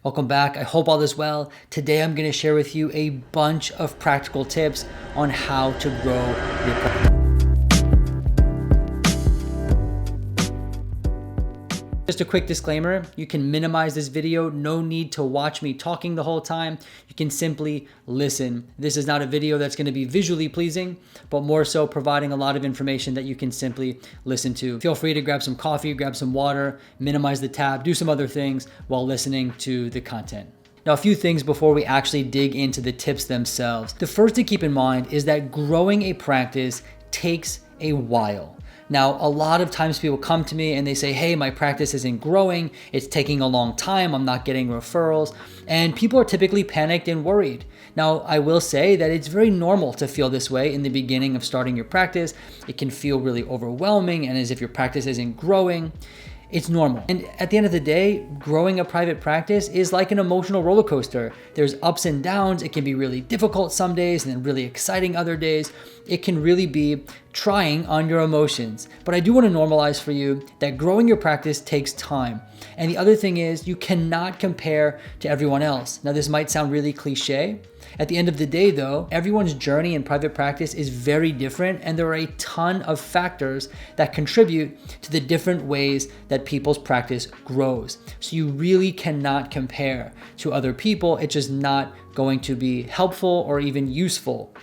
Welcome back. I hope all is well. Today I'm going to share with you a bunch of practical tips on how to grow your practice. Just a quick disclaimer, you can minimize this video. No need to watch me talking the whole time. You can simply listen. This is not a video that's going to be visually pleasing, but more so providing a lot of information that you can simply listen to. Feel free to grab some coffee, grab some water, minimize the tab, do some other things while listening to the content. Now, a few things before we actually dig into the tips themselves. The first to keep in mind is that growing a practice takes a while. Now, a lot of times people come to me and they say, hey, my practice isn't growing. It's taking a long time. I'm not getting referrals. And people are typically panicked and worried. Now, I will say that it's very normal to feel this way in the beginning of starting your practice. It can feel really overwhelming and as if your practice isn't growing. It's normal. And at the end of the day, growing a private practice is like an emotional roller coaster. There's ups and downs. It can be really difficult some days and then really exciting other days. It can really be trying on your emotions. But I do want to normalize for you that growing your practice takes time. And the other thing is you cannot compare to everyone else. Now, this might sound really cliche. At the end of the day though, everyone's journey in private practice is very different and there are a ton of factors that contribute to the different ways that people's practice grows. So you really cannot compare to other people. It's just not going to be helpful or even useful.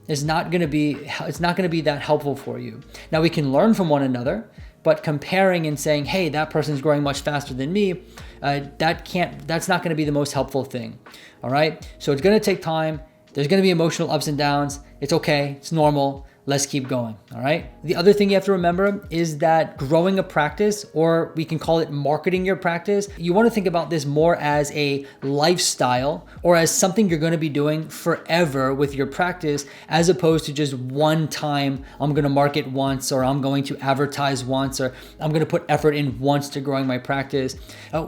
It's not going to be that helpful for you. Now we can learn from one another, but comparing and saying, hey, that person's growing much faster than me, that's not going to be the most helpful thing. All right. So it's going to take time. There's going to be emotional ups and downs. It's okay. It's normal. Let's keep going. All right. The other thing you have to remember is that growing a practice, or we can call it marketing your practice, you want to think about this more as a lifestyle or as something you're going to be doing forever with your practice, as opposed to just one time, I'm going to market once, or I'm going to advertise once, or I'm going to put effort in once to growing my practice.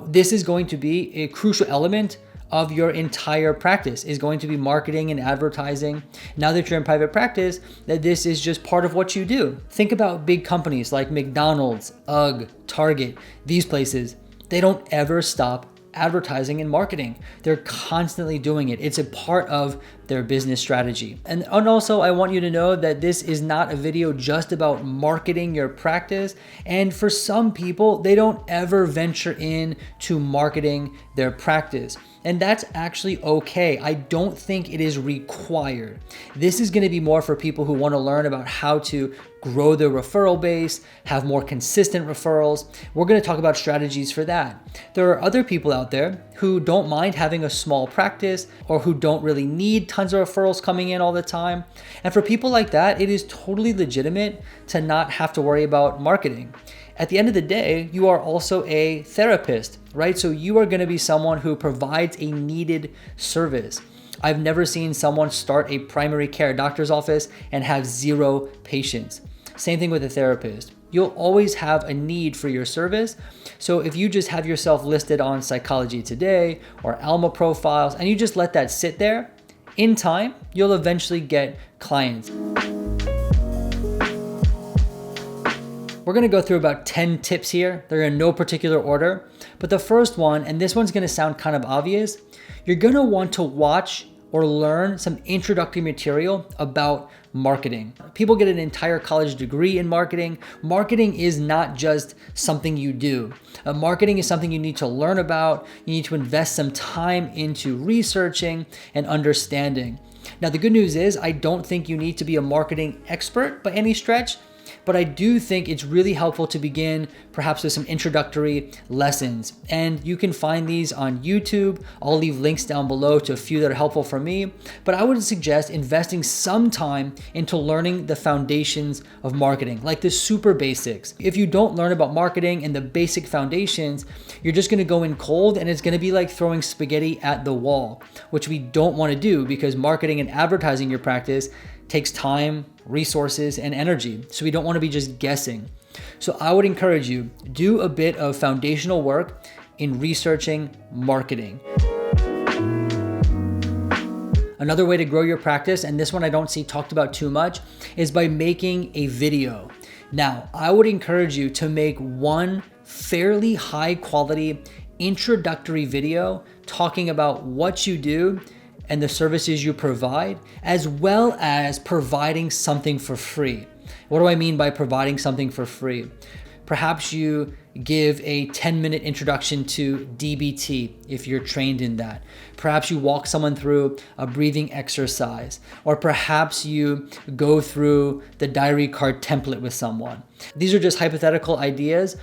This is going to be a crucial element of your entire practice, is going to be marketing and advertising. Now that you're in private practice, that this is just part of what you do. Think about big companies like McDonald's, UGG, Target, these places. They don't ever stop advertising and marketing. They're constantly doing it. It's a part of their business strategy. And also, I want you to know that this is not a video just about marketing your practice. And for some people, they don't ever venture into marketing their practice. And that's actually okay. I don't think it is required. This is going to be more for people who want to learn about how to grow their referral base, have more consistent referrals. We're going to talk about strategies for that. There are other people out there who don't mind having a small practice or who don't really need tons of referrals coming in all the time. And for people like that, it is totally legitimate to not have to worry about marketing. At the end of the day, you are also a therapist, right? So you are going to be someone who provides a needed service. I've never seen someone start a primary care doctor's office and have 0 patients. Same thing with a therapist. You'll always have a need for your service. So if you just have yourself listed on Psychology Today or Alma profiles and you just let that sit there, in time, you'll eventually get clients. We're going to go through about 10 tips here. They're in no particular order. But the first one, and this one's going to sound kind of obvious, you're going to want to watch or learn some introductory material about marketing. People get an entire college degree in marketing. Marketing is not just something you do. Marketing is something you need to learn about. You need to invest some time into researching and understanding. Now, the good news is I don't think you need to be a marketing expert by any stretch. But I do think it's really helpful to begin perhaps with some introductory lessons. And you can find these on YouTube. I'll leave links down below to a few that are helpful for me. But I would suggest investing some time into learning the foundations of marketing, like the super basics. If you don't learn about marketing and the basic foundations, you're just going to go in cold and it's going to be like throwing spaghetti at the wall, which we don't want to do because marketing and advertising your practice takes time, resources, and energy. So we don't want to be just guessing. So I would encourage you, do a bit of foundational work in researching marketing. Another way to grow your practice, and this one I don't see talked about too much, is by making a video. Now, I would encourage you to make one fairly high quality introductory video talking about what you do and the services you provide, as well as providing something for free. What do I mean by providing something for free? Perhaps you give a 10-minute introduction to DBT if you're trained in that. Perhaps you walk someone through a breathing exercise, or perhaps you go through the diary card template with someone. These are just hypothetical ideas.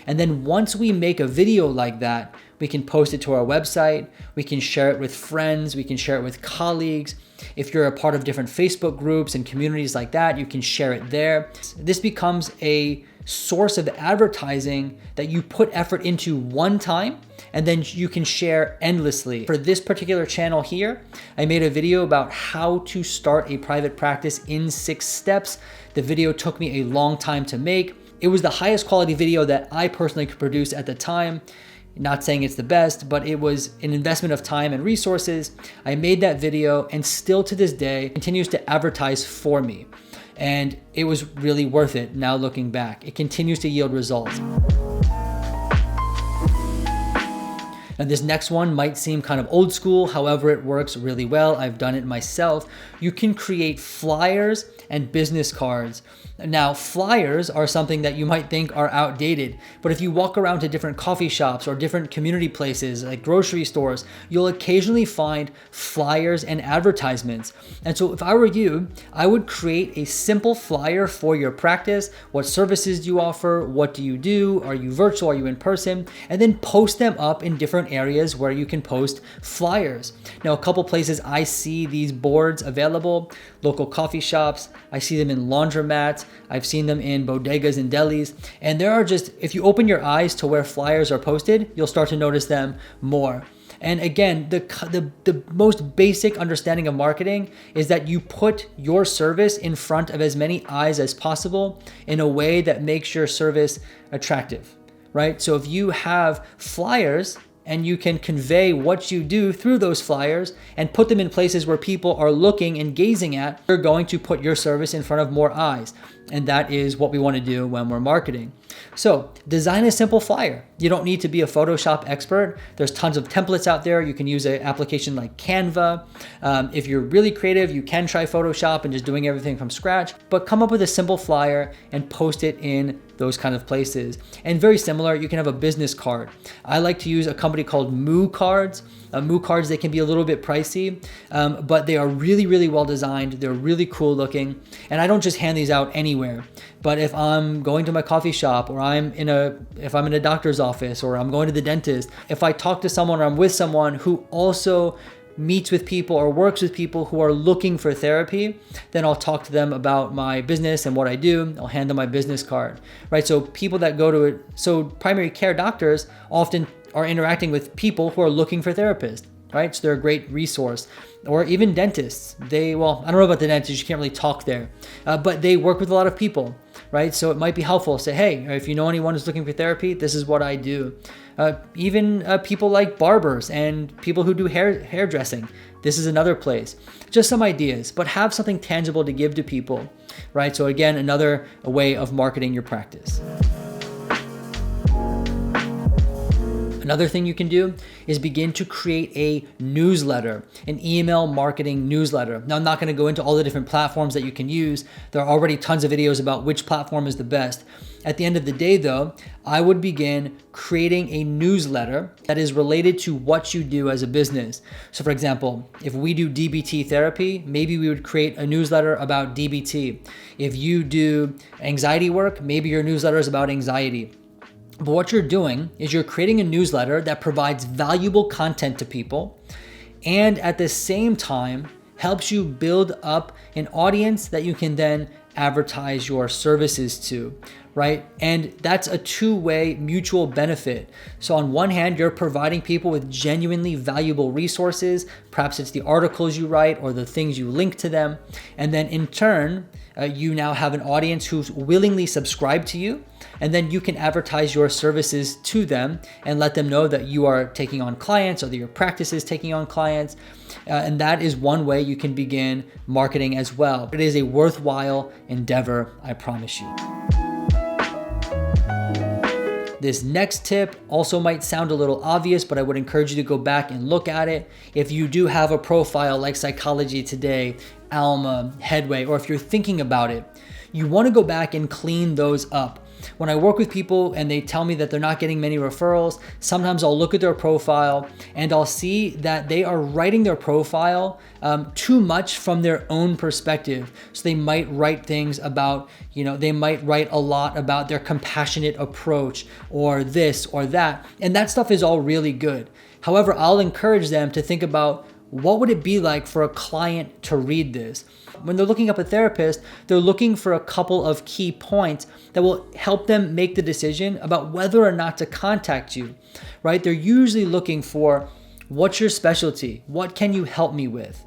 And then once we make a video like that, we can post it to our website, we can share it with friends, we can share it with colleagues. If you're a part of different Facebook groups and communities like that, you can share it there. This becomes a source of advertising that you put effort into one time, and then you can share endlessly. For this particular channel here, I made a video about how to start a private practice in 6 steps. The video took me a long time to make. It was the highest quality video that I personally could produce at the time. Not saying it's the best, but it was an investment of time and resources. I made that video, and still to this day continues to advertise for me. And it was really worth it now looking back. It continues to yield results. And this next one might seem kind of old school, however, it works really well. I've done it myself. You can create flyers and business cards. Now, flyers are something that you might think are outdated, but if you walk around to different coffee shops or different community places like grocery stores, you'll occasionally find flyers and advertisements. And so if I were you, I would create a simple flyer for your practice. What services do you offer? What do you do? Are you virtual? Are you in person? And then post them up in different areas where you can post flyers. Now, a couple places I see these boards available: local coffee shops. I see them in laundromats. I've seen them in bodegas and delis. And there are just, if you open your eyes to where flyers are posted, you'll start to notice them more. And again, the most basic understanding of marketing is that you put your service in front of as many eyes as possible in a way that makes your service attractive, right? So if you have flyers and you can convey what you do through those flyers and put them in places where people are looking and gazing at, you're going to put your service in front of more eyes. And that is what we want to do when we're marketing. So design a simple flyer. You don't need to be a Photoshop expert. There's tons of templates out there. You can use an application like Canva. If you're really creative, you can try Photoshop and just doing everything from scratch, but come up with a simple flyer and post it in those kind of places. And very similar, you can have a business card. I like to use a company called Moo Cards. Moo Cards, they can be a little bit pricey, but they are really, really well designed. They're really cool looking. And I don't just hand these out anywhere, but if I'm going to my coffee shop, or if I'm in a doctor's office, or I'm going to the dentist, if I talk to someone or I'm with someone who also meets with people or works with people who are looking for therapy, then I'll talk to them about my business and what I do. I'll hand them my business card, right? So people that go to it, so primary care doctors often are interacting with people who are looking for therapists, right? So they're a great resource. Or even dentists. I don't know about the dentist, you can't really talk there, but they work with a lot of people, right? So it might be helpful to say, hey, if you know anyone who's looking for therapy, this is what I do. Even people like barbers and people who do hairdressing, this is another place. Just some ideas, but have something tangible to give to people, right? So again, another way of marketing your practice. Another thing you can do is begin to create a newsletter, an email marketing newsletter. Now, I'm not going to go into all the different platforms that you can use. There are already tons of videos about which platform is the best. At the end of the day, though, I would begin creating a newsletter that is related to what you do as a business. So for example, if we do DBT therapy, maybe we would create a newsletter about DBT. If you do anxiety work, maybe your newsletter is about anxiety. But what you're doing is you're creating a newsletter that provides valuable content to people, and at the same time helps you build up an audience that you can then advertise your services to, right? And that's a two-way mutual benefit. So on one hand, you're providing people with genuinely valuable resources. Perhaps it's the articles you write or the things you link to them. And then in turn, you now have an audience who's willingly subscribed to you, and then you can advertise your services to them and let them know that you are taking on clients or that your practice is taking on clients. And that is one way you can begin marketing as well. It is a worthwhile endeavor, I promise you. This next tip also might sound a little obvious, but I would encourage you to go back and look at it. If you do have a profile like Psychology Today, Alma, Headway, or if you're thinking about it, you want to go back and clean those up. When I work with people and they tell me that they're not getting many referrals, sometimes I'll look at their profile and I'll see that they are writing their profile too much from their own perspective. So they might write things about, they might write a lot about their compassionate approach or this or that. And that stuff is all really good. However, I'll encourage them to think about, what would it be like for a client to read this? When they're looking up a therapist, they're looking for a couple of key points that will help them make the decision about whether or not to contact you, right? They're usually looking for, what's your specialty? What can you help me with?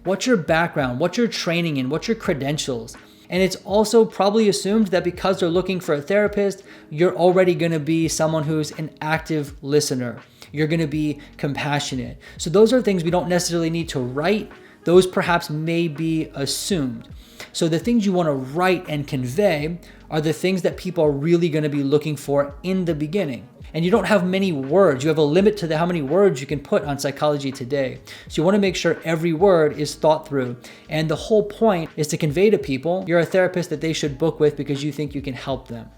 What's your background? What's your training in? What's your credentials? And it's also probably assumed that because they're looking for a therapist, you're already going to be someone who's an active listener. You're going to be compassionate. So those are things we don't necessarily need to write. Those perhaps may be assumed. So the things you want to write and convey are the things that people are really going to be looking for in the beginning. And you don't have many words. You have a limit to how many words you can put on Psychology Today. So you want to make sure every word is thought through. And the whole point is to convey to people, you're a therapist that they should book with because you think you can help them.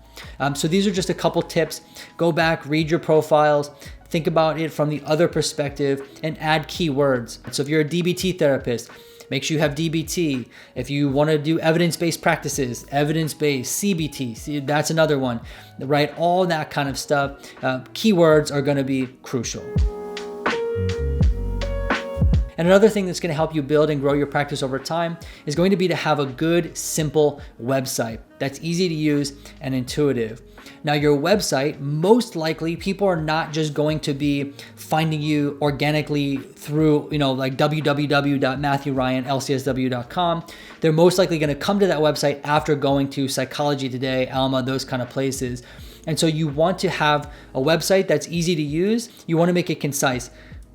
So these are just a couple tips. Go back, read your profiles, think about it from the other perspective, and add keywords. So if you're a DBT therapist, make sure you have DBT. If you want to do evidence-based practices, evidence-based, CBT, that's another one, right? All that kind of stuff. Keywords are going to be crucial. And another thing that's going to help you build and grow your practice over time is going to be to have a good, simple website that's easy to use and intuitive. Now, your website, most likely people are not just going to be finding you organically through, like www.matthewryanlcsw.com. They're most likely going to come to that website after going to Psychology Today, Alma, those kind of places. And so you want to have a website that's easy to use. You want to make it concise.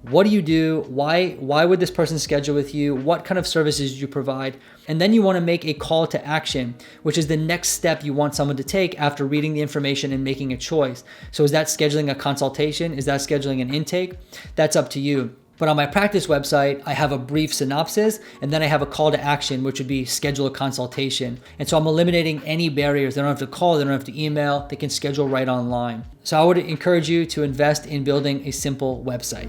What do you do? Why would this person schedule with you? What kind of services do you provide? And then you want to make a call to action, which is the next step you want someone to take after reading the information and making a choice. So is that scheduling a consultation? Is that scheduling an intake? That's up to you. But on my practice website, I have a brief synopsis, and then I have a call to action, which would be schedule a consultation. And so I'm eliminating any barriers. They don't have to call, they don't have to email, they can schedule right online. So I would encourage you to invest in building a simple website.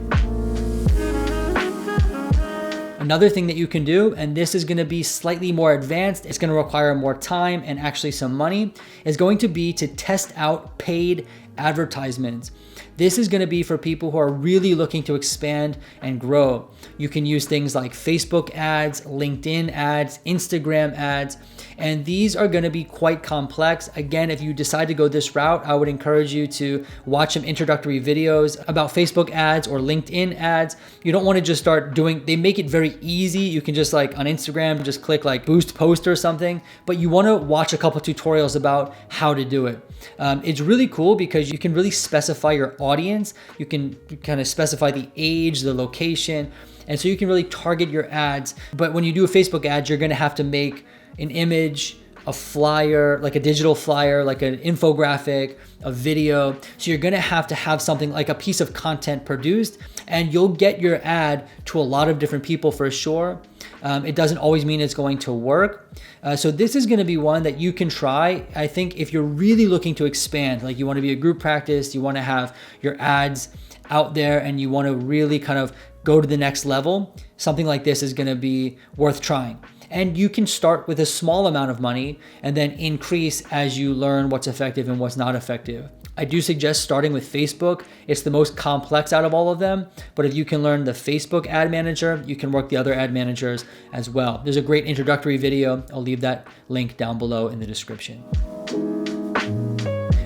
Another thing that you can do, and this is going to be slightly more advanced, it's going to require more time and actually some money, is going to be to test out paid advertisements. This is going to be for people who are really looking to expand and grow. You can use things like Facebook ads, LinkedIn ads, Instagram ads, and these are going to be quite complex. Again, if you decide to go this route, I would encourage you to watch some introductory videos about Facebook ads or LinkedIn ads. You don't want to just start doing, they make it very easy. You can just like on Instagram, just click like boost post or something, but you want to watch a couple tutorials about how to do it. It's really cool because you can really specify your audience. You can kind of specify the age, the location, and so you can really target your ads. But when you do a Facebook ad, you're going to have to make an image, a flyer, like a digital flyer, like an infographic, a video. So you're going to have something like a piece of content produced, and you'll get your ad to a lot of different people for sure. It doesn't always mean it's going to work. So this is going to be one that you can try. I think if you're really looking to expand, like you want to be a group practice, you want to have your ads out there, and you want to really kind of go to the next level, something like this is going to be worth trying. And you can start with a small amount of money and then increase as you learn what's effective and what's not effective. I do suggest starting with Facebook. It's the most complex out of all of them, but if you can learn the Facebook ad manager, you can work the other ad managers as well. There's a great introductory video. I'll leave that link down below in the description.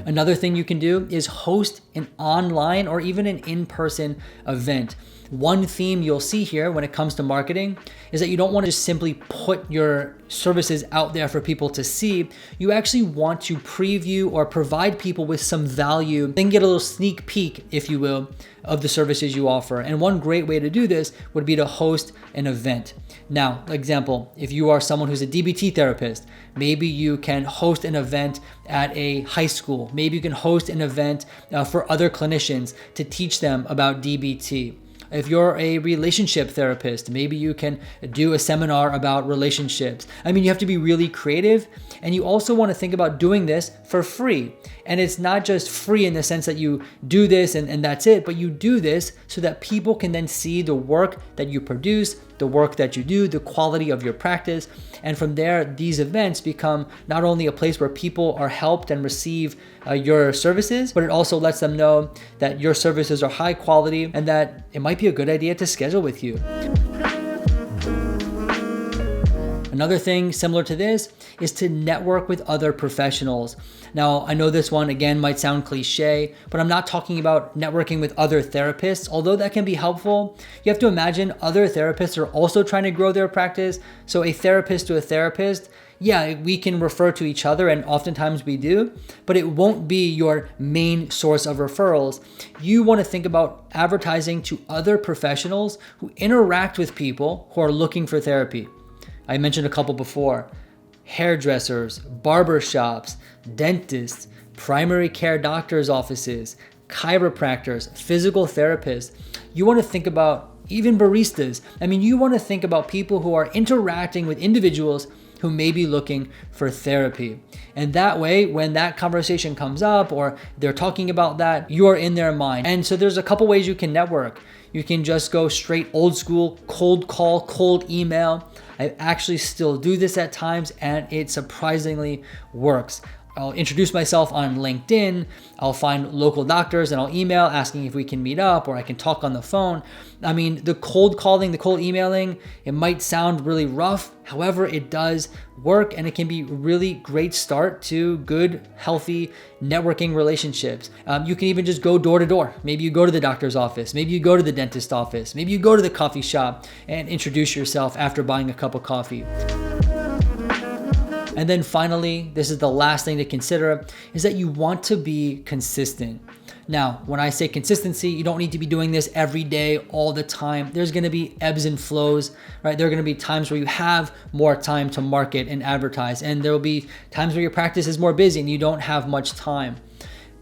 Another thing you can do is host an online or even an in-person event. One theme you'll see here when it comes to marketing is that you don't want to just simply put your services out there for people to see. You actually want to preview or provide people with some value, then get a little sneak peek, if you will, of the services you offer. And one great way to do this would be to host an event. Now, example, if you are someone who's a DBT therapist, maybe you can host an event at a high school. Maybe you can host an event for other clinicians to teach them about DBT. If you're a relationship therapist, maybe you can do a seminar about relationships. I mean, you have to be really creative, and you also want to think about doing this for free. And it's not just free in the sense that you do this and that's it, but you do this so that people can then see the work that you produce, the work that you do, the quality of your practice. And from there, these events become not only a place where people are helped and receive your services, but it also lets them know that your services are high quality and that it might be a good idea to schedule with you. Another thing similar to this is to network with other professionals. Now, I know this one again might sound cliche, but I'm not talking about networking with other therapists, although that can be helpful. You have to imagine other therapists are also trying to grow their practice. So a therapist to a therapist, yeah, we can refer to each other, and oftentimes we do, but it won't be your main source of referrals. You want to think about advertising to other professionals who interact with people who are looking for therapy. I mentioned a couple before: hairdressers, barbershops, dentists, primary care doctors' offices, chiropractors, physical therapists. You want to think about even baristas. I mean, you want to think about people who are interacting with individuals who may be looking for therapy. And that way, when that conversation comes up or they're talking about that, you are in their mind. And so there's a couple ways you can network. You can just go straight old school, cold call, cold email. I actually still do this at times, and it surprisingly works. I'll introduce myself on LinkedIn. I'll find local doctors and I'll email asking if we can meet up or I can talk on the phone. I mean, the cold calling, the cold emailing, it might sound really rough. However, it does work, and it can be a really great start to good, healthy networking relationships. You can even just go door to door. Maybe you go to the doctor's office. Maybe you go to the dentist's office. Maybe you go to the coffee shop and introduce yourself after buying a cup of coffee. And then finally, this is the last thing to consider, is that you want to be consistent. Now, when I say consistency, you don't need to be doing this every day, all the time. There's gonna be ebbs and flows, right? There are gonna be times where you have more time to market and advertise, and there will be times where your practice is more busy and you don't have much time.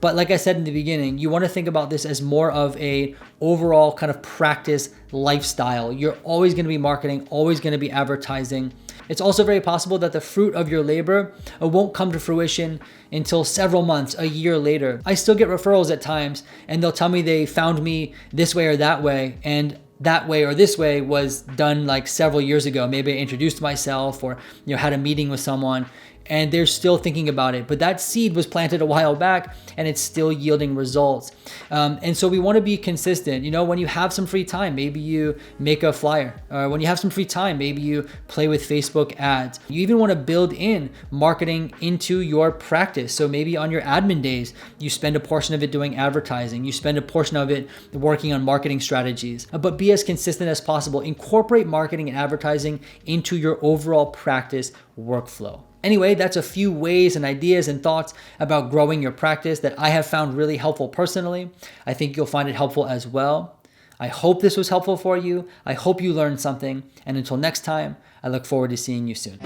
But like I said in the beginning, you want to think about this as more of a overall kind of practice lifestyle. You're always going to be marketing, always going to be advertising. It's also very possible that the fruit of your labor won't come to fruition until several months, a year later. I still get referrals at times, and they'll tell me they found me this way or that way, and that way or this way was done like several years ago. Maybe I introduced myself or had a meeting with someone, and they're still thinking about it. But that seed was planted a while back, and it's still yielding results. And so we want to be consistent. When you have some free time, maybe you make a flyer. Or when you have some free time, maybe you play with Facebook ads. You even want to build in marketing into your practice. So maybe on your admin days, you spend a portion of it doing advertising. You spend a portion of it working on marketing strategies. But be as consistent as possible. Incorporate marketing and advertising into your overall practice workflow. Anyway, that's a few ways and ideas and thoughts about growing your practice that I have found really helpful personally. I think you'll find it helpful as well. I hope this was helpful for you. I hope you learned something. And until next time, I look forward to seeing you soon.